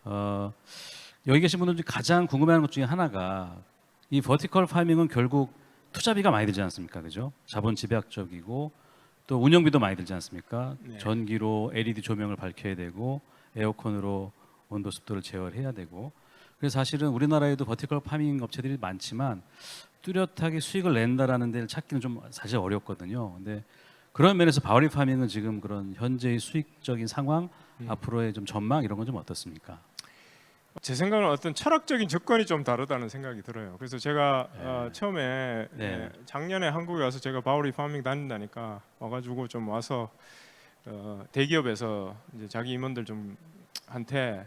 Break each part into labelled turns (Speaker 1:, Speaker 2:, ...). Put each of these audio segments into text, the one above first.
Speaker 1: 어, 여기 계신 분들 중에 가장 궁금해하는 것 중에 하나가 이 버티컬 파밍은 결국 투자비가 많이 들지 않습니까, 그죠? 자본 집약적이고 또 운영비도 많이 들지 않습니까?
Speaker 2: 네.
Speaker 1: 전기로 LED 조명을 밝혀야 되고 에어컨으로 온도 습도를 제어해야 되고. 그래서 사실은 우리나라에도 버티컬 파밍 업체들이 많지만 뚜렷하게 수익을 낸다라는 데를 찾기는 좀 사실 어렵거든요. 근데 그런 면에서 바우리 파밍은 지금 그런 현재의 수익적인 상황, 앞으로의 좀 전망 이런 건 좀 어떻습니까?
Speaker 2: 제 생각은 어떤 철학적인 접근이 좀 다르다는 생각이 들어요. 그래서 제가 처음에
Speaker 1: 네.
Speaker 2: 작년에 한국에 와서 제가 바우리 파밍 다닌다니까 와가지고 좀 와서 대기업에서 이제 자기 임원들 좀 한테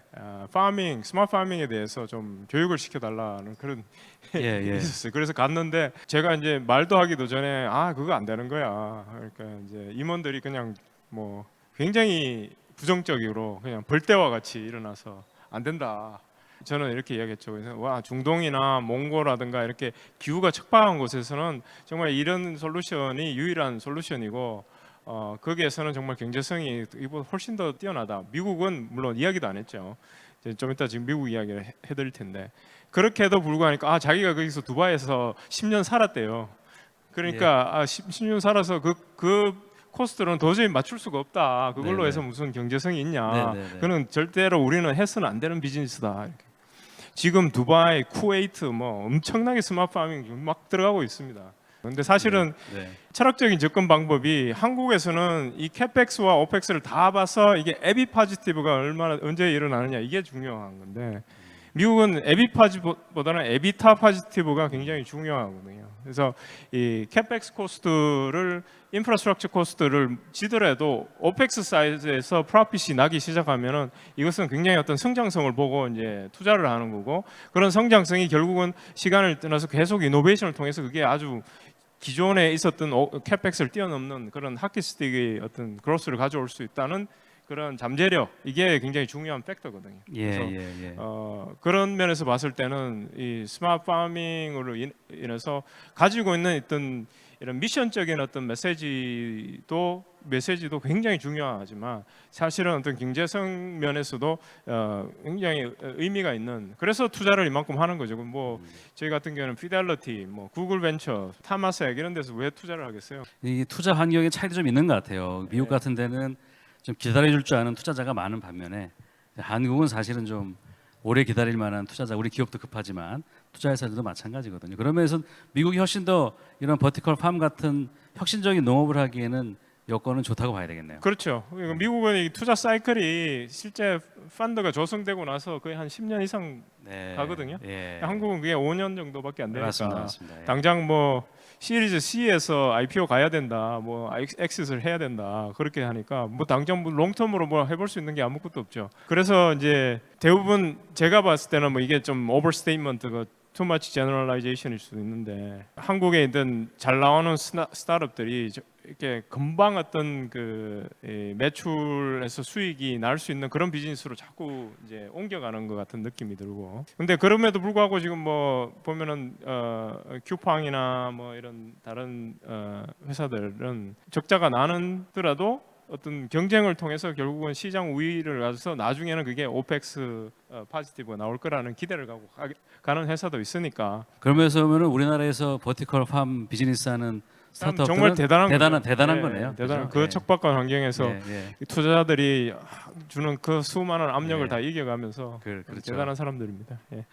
Speaker 2: 파밍, 스마트 파밍에 대해서 좀 교육을 시켜달라는 그런
Speaker 1: 예, 예.
Speaker 2: 있었어요. 그래서 갔는데 제가 이제 말도 하기도 전에 그거 안 되는 거야. 그러니까 이제 임원들이 그냥 뭐 굉장히 부정적으로 그냥 벌떼와 같이 일어나서 안 된다. 저는 이렇게 이야기했죠. 그래서 중동이나 몽고라든가 이렇게 기후가 척박한 곳에서는 정말 이런 솔루션이 유일한 솔루션이고 거기에서는 정말 경제성이 이보다 훨씬 더 뛰어나다. 미국은 물론 이야기도 안 했죠. 이제 좀 이따 지금 미국 이야기를 해드릴 텐데 그렇게도 불구하니까 자기가 거기서 두바이에서 10년 살았대요. 그러니까 10년 살아서 그 코스트로는 도저히 맞출 수가 없다. 그걸로
Speaker 1: 네네.
Speaker 2: 해서 무슨 경제성이 있냐.
Speaker 1: 네네네.
Speaker 2: 그는 절대로 우리는 해서는 안 되는 비즈니스다. 이렇게. 지금 두바이, 쿠웨이트 뭐 엄청나게 스마트 파밍 막 들어가고 있습니다. 근데 사실은
Speaker 1: 네.
Speaker 2: 철학적인 접근 방법이 한국에서는 이 캐펙스와 오펙스를 다 봐서 이게 에비 파지티브가 얼마나 언제 일어나느냐 이게 중요한 건데 미국은 에비 파지보다는 에비타 파지티브가 굉장히 중요하거든요. 그래서 이 캐펙스 코스트를 인프라스트럭처 코스트를 지더라도 오펙스 사이즈에서 프로핏이 나기 시작하면은 이것은 굉장히 어떤 성장성을 보고 이제 투자를 하는 거고 그런 성장성이 결국은 시간을 떠나서 계속 이노베이션을 통해서 그게 아주 기존에 있었던 캐펙스를 뛰어넘는 그런 하키스틱의 어떤 그로스를 가져올 수 있다는 그런 잠재력 이게 굉장히 중요한 팩터거든요.
Speaker 1: 예,
Speaker 2: 그래서
Speaker 1: 예, 예.
Speaker 2: 그런 면에서 봤을 때는 이 스마트 파밍으로 인해서 가지고 있는 어떤 이런 미션적인 어떤 메시지도 굉장히 중요하지만 사실은 어떤 경제성 면에서도 굉장히 의미가 있는 그래서 투자를 이만큼 하는 거죠. 뭐 저희 같은 경우는 피델리티, 뭐 구글 벤처, 타마색 이런 데서 왜 투자를 하겠어요?
Speaker 1: 이 투자 환경의 차이도 좀 있는 것 같아요. 미국 같은 데는 좀 기다려줄 줄 아는 투자자가 많은 반면에 한국은 사실은 좀 오래 기다릴 만한 투자자, 우리 기업도 급하지만 투자 회사들도 마찬가지거든요. 그러면서 미국이 훨씬 더 이런 버티컬 팜 같은 혁신적인 농업을 하기에는 여건은 좋다고 봐야 되겠네요.
Speaker 2: 그렇죠. 미국은 이 투자 사이클이 실제 펀드가 조성되고 나서 거의 한 10년 이상
Speaker 1: 네.
Speaker 2: 가거든요.
Speaker 1: 예.
Speaker 2: 한국은 그게 5년 정도밖에 안 되니까
Speaker 1: 맞습니다, 맞습니다. 예.
Speaker 2: 당장 뭐 시리즈 C에서 IPO 가야 된다, 뭐 엑싯을 해야 된다 그렇게 하니까 뭐 당장 뭐 롱텀으로 뭐 해볼 수 있는 게 아무것도 없죠. 그래서 이제 대부분 제가 봤을 때는 뭐 이게 좀 오버스테이먼트가 too much generalization일 수도 있는데 한국에 있던 잘 나오는 스타트업들이 이렇게 금방 어떤 매출에서 수익이 날 수 있는 그런 비즈니스로 자꾸 이제 옮겨가는 것 같은 느낌이 들고 근데 그럼에도 불구하고 지금 뭐 보면은 큐팡이나 뭐 이런 다른 회사들은 적자가 나는더라도 어떤 경쟁을 통해서 결국은 시장 우위를 가져서 나중에는 그게 오펙스 파지티브가 나올 거라는 기대를 가고 가는 회사도 있으니까
Speaker 1: 그러면서 보면은 우리나라에서 버티컬 팜 비즈니스하는 스타트업들은
Speaker 2: 정말 대단한
Speaker 1: 대단한
Speaker 2: 거죠.
Speaker 1: 거네요.
Speaker 2: 대단한
Speaker 1: 그죠?
Speaker 2: 그 척박한 환경에서
Speaker 1: 예, 예.
Speaker 2: 이 투자자들이 주는 그 수많은 압력을
Speaker 1: 예.
Speaker 2: 다 이겨가면서
Speaker 1: 그렇죠.
Speaker 2: 대단한 사람들입니다. 예.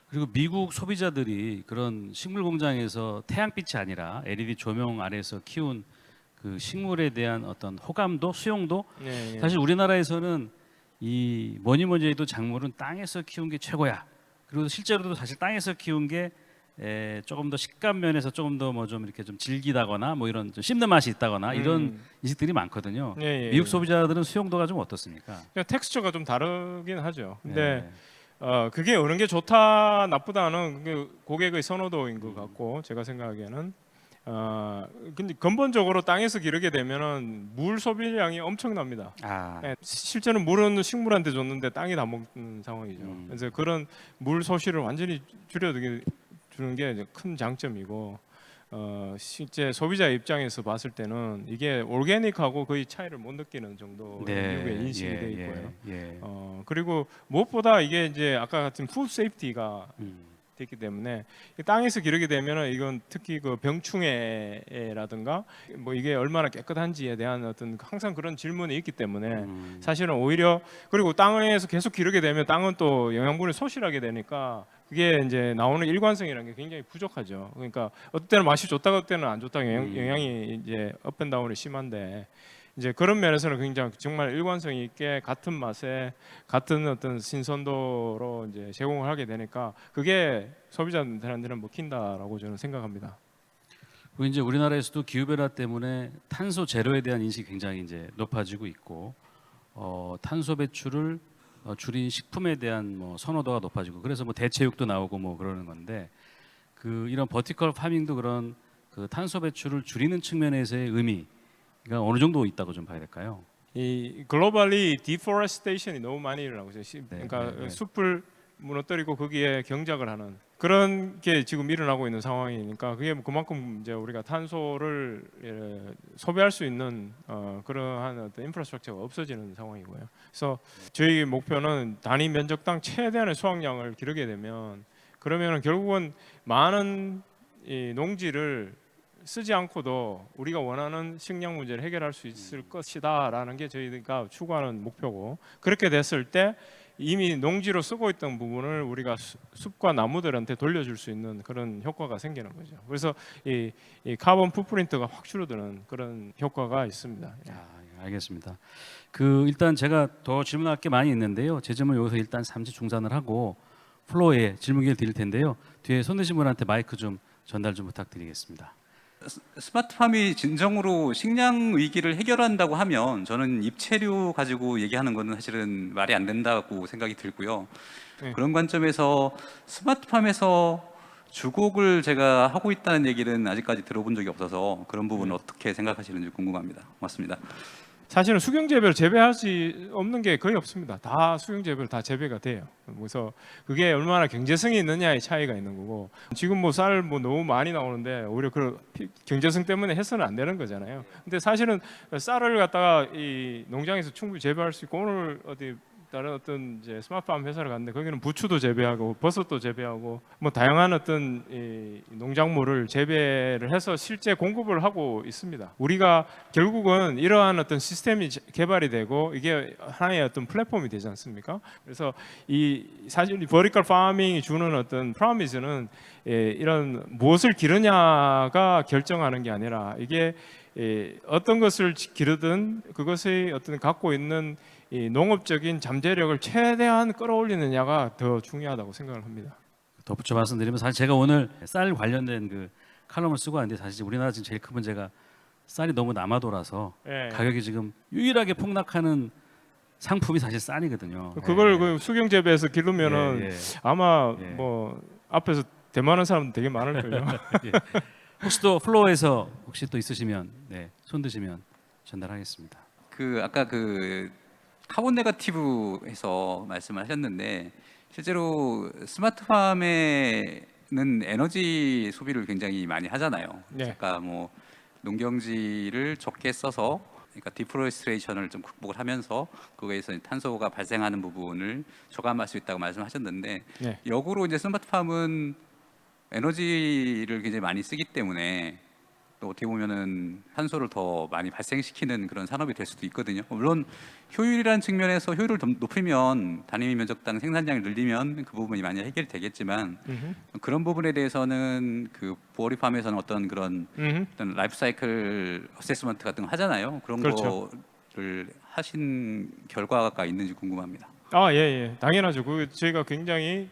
Speaker 1: 그리고 미국 소비자들이 그런 식물 공장에서 태양빛이 아니라 LED 조명 아래에서 키운 그 식물에 대한 어떤 호감도, 수용도
Speaker 2: 예, 예.
Speaker 1: 사실 우리나라에서는 이 뭐니 해도 작물은 땅에서 키운 게 최고야. 그리고 실제로도 사실 땅에서 키운 게 조금 더 식감 면에서 조금 더 뭐 좀 이렇게 좀 질기다거나 뭐 이런 좀 씹는 맛이 있다거나 이런 인식들이 많거든요.
Speaker 2: 예, 예,
Speaker 1: 미국
Speaker 2: 예.
Speaker 1: 소비자들은 수용도가 좀 어떻습니까?
Speaker 2: 그냥 텍스처가 좀 다르긴 하죠. 근데
Speaker 1: 예.
Speaker 2: 그게 어느 게 좋다 나쁘다는 그 고객의 선호도인 것 같고 제가 생각하기에는 근데 근본적으로 땅에서 기르게 되면은 물 소비량이 엄청납니다.
Speaker 1: 아,
Speaker 2: 예, 실제는 물은 식물한테 줬는데 땅이 다 먹는 상황이죠. 그래서 그런 물 소실을 완전히 줄여주는 게 이제 큰 장점이고 실제 소비자 입장에서 봤을 때는 이게 올게닉하고 거의 차이를 못 느끼는 정도의 미국의 인식이 돼 있고요. 그리고 무엇보다 이게 이제 아까 같은 푸드 세이프티가 됐기 때문에 땅에서 기르게 되면은 이건 특히 그 병충해라든가 뭐 이게 얼마나 깨끗한지에 대한 어떤 항상 그런 질문이 있기 때문에 사실은 오히려 그리고 땅에서 계속 기르게 되면 땅은 또 영양분을 소실하게 되니까 그게 이제 나오는 일관성이라는 게 굉장히 부족하죠. 그러니까 어떤 때는 맛이 좋다가 어떤 때는 안 좋다가 영향이 이제 업앤다운이 심한데 이제 그런 면에서는 굉장히 정말 일관성 있게 같은 맛에 같은 어떤 신선도로 이제 제공을 하게 되니까 그게 소비자들한테는 먹힌다라고 저는 생각합니다.
Speaker 1: 그리고 이제 우리나라에서도 기후 변화 때문에 탄소 제로에 대한 인식이 굉장히 이제 높아지고 있고 탄소 배출을 줄인 식품에 대한 뭐 선호도가 높아지고 그래서 뭐 대체육도 나오고 뭐 그러는 건데 그 이런 버티컬 파밍도 그런 그 탄소 배출을 줄이는 측면에서의 의미가 어느 정도 있다고 좀 봐야 될까요?
Speaker 2: 이 글로벌리 디포레스테이션이 너무 많이 일어나고 있어요. 그러니까
Speaker 1: 네.
Speaker 2: 숲을 무너뜨리고 거기에 경작을 하는 그런 게 지금 일어나고 있는 상황이니까 그게 그만큼 이제 우리가 탄소를 소비할 수 있는 그러한 어떤 인프라스트럭처가 없어지는 상황이고요. 그래서 저희 목표는 단위 면적당 최대한의 수확량을 기르게 되면 그러면은 결국은 많은 이 농지를 쓰지 않고도 우리가 원하는 식량 문제를 해결할 수 있을 것이다라는 게 저희가 추구하는 목표고 그렇게 됐을 때 이미 농지로 쓰고 있던 부분을 우리가 숲과 나무들한테 돌려줄 수 있는 그런 효과가 생기는 거죠. 그래서 이 카본 풋프린트가 확 줄어드는 그런 효과가 있습니다.
Speaker 1: 알겠습니다. 그 일단 제가 더 질문할 게 많이 있는데요. 제 질문 여기서 일단 잠시 중단을 하고 플로어에 질문 기회를 드릴 텐데요. 뒤에 손 드신 분한테 마이크 좀 전달 좀 부탁드리겠습니다.
Speaker 3: 스마트팜이 진정으로 식량 위기를 해결한다고 하면 저는 잎채류 가지고 얘기하는 거는 사실은 말이 안 된다고 생각이 들고요.
Speaker 2: 네.
Speaker 3: 그런 관점에서 스마트팜에서 주곡을 제가 하고 있다는 얘기는 아직까지 들어본 적이 없어서 그런 부분은 어떻게 생각하시는지 궁금합니다. 고맙습니다.
Speaker 2: 사실은 수경 재배를 재배할 수 없는 게 거의 없습니다. 다 수경 재배를 다 재배가 돼요. 그래서 그게 얼마나 경제성이 있느냐의 차이가 있는 거고 지금 뭐 쌀 뭐 너무 많이 나오는데 오히려 그 경제성 때문에 해서는 안 되는 거잖아요. 근데 사실은 쌀을 갖다가 이 농장에서 충분히 재배할 수 있고 오늘 어디 다른 어떤 이제 스마트팜 회사를 갔는데 거기는 부추도 재배하고 버섯도 재배하고 뭐 다양한 어떤 이 농작물을 재배를 해서 실제 공급을 하고 있습니다. 우리가 결국은 이러한 어떤 시스템이 개발이 되고 이게 하나의 어떤 플랫폼이 되지 않습니까? 그래서 이 사실 버티컬 파밍이 주는 어떤 프로미스는 이런 무엇을 기르냐가 결정하는 게 아니라 이게 어떤 것을 기르든 그것의 어떤 갖고 있는 이 농업적인 잠재력을 최대한 끌어올리느냐가 더 중요하다고 생각을 합니다.
Speaker 1: 덧붙여 말씀드리면 사실 제가 오늘 쌀 관련된 그 칼럼을 쓰고 왔는데 사실 우리나라 지금 제일 큰 문제가 쌀이 너무 남아돌아서 가격이 지금 유일하게 폭락하는 상품이 사실 쌀이거든요.
Speaker 2: 그걸 그 수경 재배해서 기르면은 아마 뭐 앞에서 대만하는 사람도 되게 많을 거예요.
Speaker 1: 혹시 또 플로어에서 혹시 또 있으시면 손 드시면 전달하겠습니다.
Speaker 3: 그 아까 그 카본 네거티브에서 말씀을 하셨는데 실제로 스마트팜에는 에너지 소비를 굉장히 많이 하잖아요. 그러니까 뭐 농경지를 적게 써서 그러니까 디포레스트레이션을 좀 극복을 하면서 그거에서 탄소가 발생하는 부분을 저감할 수 있다고 말씀하셨는데 역으로 이제 스마트팜은 에너지를 굉장히 많이 쓰기 때문에 또 어떻게 보면은 탄소를 더 많이 발생시키는 그런 산업이 될 수도 있거든요. 물론 효율이라는 측면에서 효율을 좀 높이면 단위 면적당 생산량을 늘리면 그 부분이 많이 해결이 되겠지만 그런 부분에 대해서는 그 보어리팜에서는 어떤 그런 어떤 라이프 사이클 어세스먼트 같은 거 하잖아요. 그런 거를 하신 결과가 있는지 궁금합니다.
Speaker 2: 당연하죠. 그 저희가 굉장히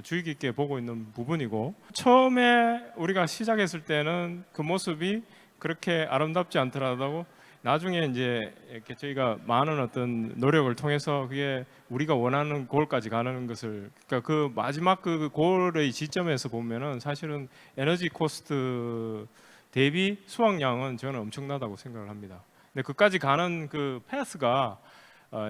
Speaker 2: 주의 깊게 보고 있는 부분이고 처음에 우리가 시작했을 때는 그 모습이 그렇게 아름답지 않더라도 나중에 이제 이렇게 저희가 많은 어떤 노력을 통해서 그게 우리가 원하는 골까지 가는 것을 그러니까 그 마지막 그 골의 지점에서 보면은 사실은 에너지 코스트 대비 수확량은 저는 엄청나다고 생각을 합니다. 근데 그까지 가는 그 패스가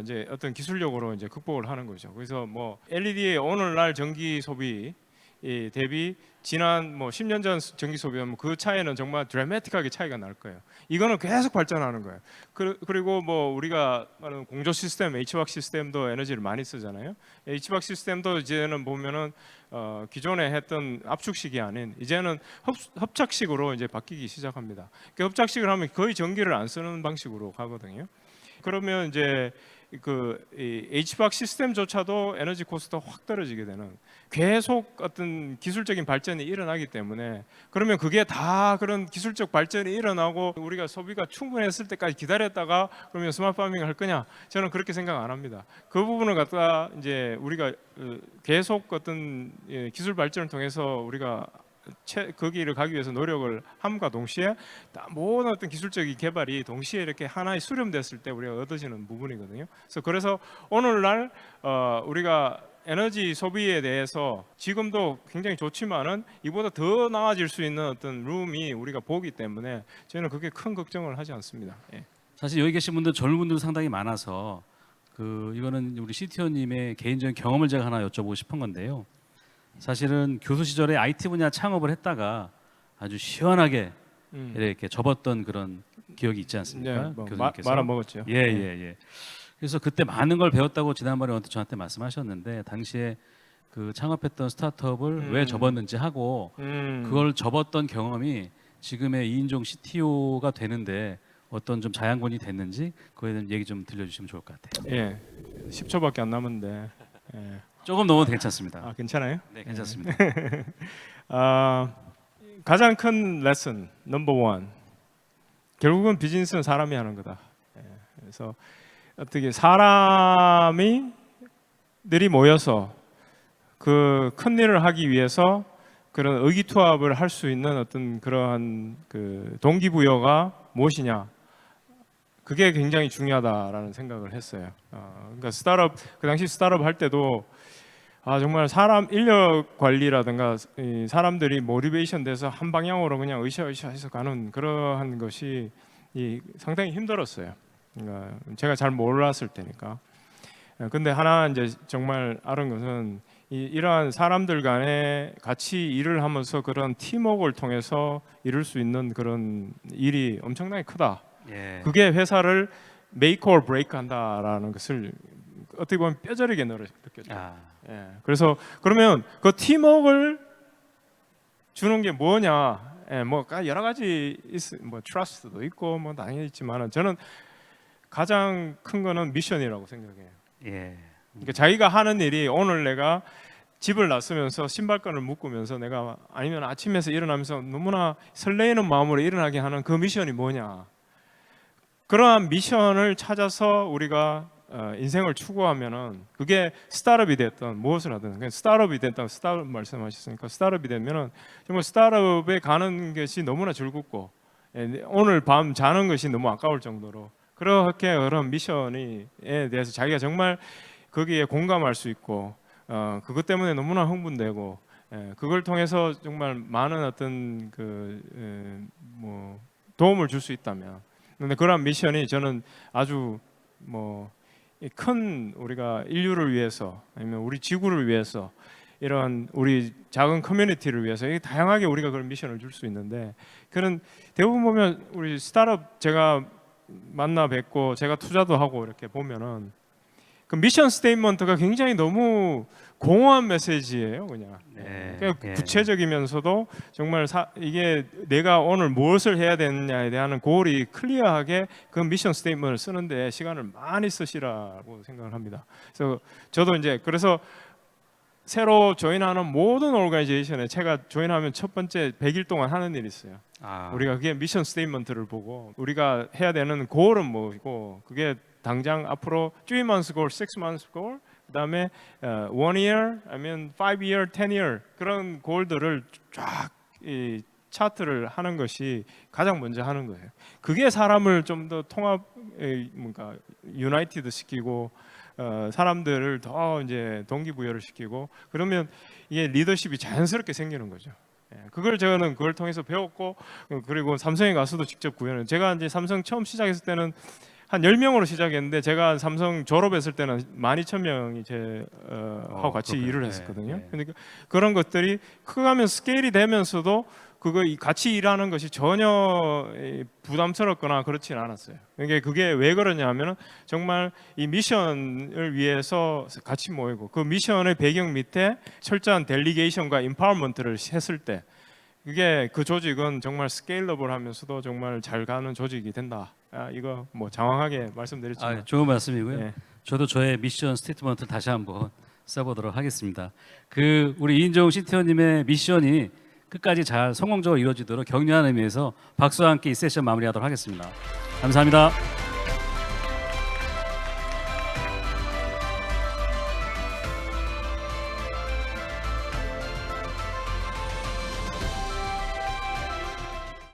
Speaker 2: 이제 어떤 기술력으로 이제 극복을 하는 거죠. 그래서 뭐 LED의 오늘날 전기 소비 대비 지난 뭐 10년 전 전기 소비하면 그 차이는 정말 드라마틱하게 차이가 날 거예요. 이거는 계속 발전하는 거예요. 그리고 뭐 우리가 말하는 공조 시스템, HVAC 시스템도 에너지를 많이 쓰잖아요. HVAC 시스템도 이제는 보면은 기존에 했던 압축식이 아닌 이제는 협착식으로 이제 바뀌기 시작합니다. 그 협착식을 하면 거의 전기를 안 쓰는 방식으로 가거든요. 그러면 이제 이 HVAC 시스템조차도 에너지 코스트가 확 떨어지게 되는 계속 어떤 기술적인 발전이 일어나기 때문에 그러면 그게 다 그런 기술적 발전이 일어나고 우리가 소비가 충분했을 때까지 기다렸다가 그러면 스마트 파밍을 할 거냐? 저는 그렇게 생각 안 합니다. 그 부분을 갖다가 이제 우리가 계속 어떤 기술 발전을 통해서 우리가 거기를 가기 위해서 노력을 함과 동시에 모든 어떤 기술적인 개발이 동시에 이렇게 하나에 수렴됐을 때 우리가 얻어지는 부분이거든요. 그래서 오늘날 우리가 에너지 소비에 대해서 지금도 굉장히 좋지만은 이보다 더 나아질 수 있는 어떤 룸이 우리가 보기 때문에 저는 그게 큰 걱정을 하지 않습니다. 예.
Speaker 1: 사실 여기 계신 분들 젊은 분들 상당히 많아서 이거는 우리 CTO님의 개인적인 경험을 제가 하나 여쭤보고 싶은 건데요. 사실은 교수 시절에 IT 분야 창업을 했다가 아주 시원하게 이렇게 접었던 그런 기억이 있지 않습니까?
Speaker 2: 네, 뭐
Speaker 1: 교수님께서
Speaker 2: 말아먹었죠.
Speaker 1: 예. 그래서 그때 많은 걸 배웠다고 지난번에 언뜻 저한테 말씀하셨는데 당시에 그 창업했던 스타트업을 왜 접었는지 하고 그걸 접었던 경험이 지금의 이인종 CTO가 되는데 어떤 좀 자양분이 됐는지 그거에 대한 얘기 좀 들려주시면 좋을 것 같아요.
Speaker 2: 예, 10초밖에 안 남았는데. 예.
Speaker 1: 조금 넘어도 괜찮습니다.
Speaker 2: 아, 괜찮아요?
Speaker 1: 네, 괜찮습니다.
Speaker 2: 가장 큰 레슨 넘버 원. 결국은 비즈니스는 사람이 하는 거다. 예, 그래서 어떻게 사람이 들이 모여서 그 큰 일을 하기 위해서 그런 의기투합을 할 수 있는 어떤 그러한 그 동기부여가 무엇이냐. 그게 굉장히 중요하다라는 생각을 했어요. 그러니까 그 당시 스타트업 할 때도 정말 사람 인력 관리라든가 이 사람들이 모티베이션 돼서 한 방향으로 그냥 으쌰으쌰해서 가는 그러한 것이 상당히 힘들었어요. 그러니까 제가 잘 몰랐을 때니까. 근데 하나 이제 정말 알은 것은 이러한 사람들 간에 같이 일을 하면서 그런 팀워크를 통해서 이룰 수 있는 그런 일이 엄청나게 크다.
Speaker 1: 예.
Speaker 2: 그게 회사를 make or break 한다라는 것을 어떻게 보면 뼈저리게 느꼈죠. 예. 그래서 그러면 그 팀워크를 주는 게 뭐냐? 예, 뭐 여러 가지 뭐 트러스트도 있고 뭐 당연히 있지만은 저는 가장 큰 거는 미션이라고 생각해요.
Speaker 1: 예.
Speaker 2: 그러니까 자기가 하는 일이 오늘 내가 집을 나서면서 신발끈을 묶으면서 내가 아니면 아침에서 일어나면서 너무나 설레이는 마음으로 일어나게 하는 그 미션이 뭐냐? 그러한 미션을 찾아서 우리가 인생을 추구하면은 그게 스타트업이 됐든 무엇을 하든 스타트업이 됐다 스타트업 말씀하셨으니까 스타트업이 되면은 정말 스타트업에 가는 것이 너무나 즐겁고 오늘 밤 자는 것이 너무 아까울 정도로 그렇게 그런 미션에 대해서 자기가 정말 거기에 공감할 수 있고 그것 때문에 너무나 흥분되고 그걸 통해서 정말 많은 어떤 뭐 도움을 줄 수 있다면 근데 그런 미션이 저는 아주 뭐 큰 우리가 인류를 위해서 아니면 우리 지구를 위해서 이런 우리 작은 커뮤니티를 위해서 다양하게 우리가 그런 미션을 줄 수 있는데 그런 대부분 보면 우리 스타트업 제가 만나 뵙고 제가 투자도 하고 이렇게 보면은 그 미션 스테이트먼트가 굉장히 너무 공허한 메시지예요, 그냥. 그냥 구체적이면서도 정말 이게 내가 오늘 무엇을 해야 되느냐에 대한 고울이 클리어하게 그 미션 스테이트먼트를 쓰는데 시간을 많이 쓰시라고 생각을 합니다. 그래서 저도 이제 그래서 새로 조인하는 모든 오르가니제이션에 제가 조인하면 첫 번째 100일 동안 하는 일이 있어요. 우리가 그게 미션 스테이트먼트를 보고 우리가 해야 되는 고울은 뭐고 그게 당장 앞으로 3 months goal, 6 months goal, 그다음에 1 year, 아니면 5 year, 10 year 그런 골들을 쫙 이 차트를 하는 것이 가장 먼저 하는 거예요. 그게 사람을 좀 더 통합, 뭔가 유나이티드 시키고 사람들을 더 이제 동기부여를 시키고 그러면 이게 리더십이 자연스럽게 생기는 거죠. 저는 그걸 통해서 배웠고 그리고 삼성에 가서도 직접 구현을 제가 이제 삼성 처음 시작했을 때는 한 10명으로 시작했는데 제가 삼성 졸업했을 때는 12,000명이 제 하고 같이
Speaker 1: 그렇군요.
Speaker 2: 일을
Speaker 1: 네,
Speaker 2: 했었거든요.
Speaker 1: 네.
Speaker 2: 그러니까 그런 것들이 커가면 스케일이 되면서도 그거 같이 일하는 것이 전혀 부담스럽거나 그렇지는 않았어요. 그게 왜 그러냐면은 정말 이 미션을 위해서 같이 모이고 그 미션의 배경 밑에 철저한 델리게이션과 임파워먼트를 했을 때 그게 그 조직은 정말 스케일러블하면서도 정말 잘 가는 조직이 된다. 이거 뭐 장황하게 말씀드렸지만
Speaker 1: 좋은 말씀이고요.
Speaker 2: 예.
Speaker 1: 저도 저의 미션 스테이트먼트 다시 한번 써보도록 하겠습니다. 그 우리 이인종 CTO님의 미션이 끝까지 잘 성공적으로 이루어지도록 격려하는 의미에서 박수와 함께 이 세션 마무리하도록 하겠습니다. 감사합니다.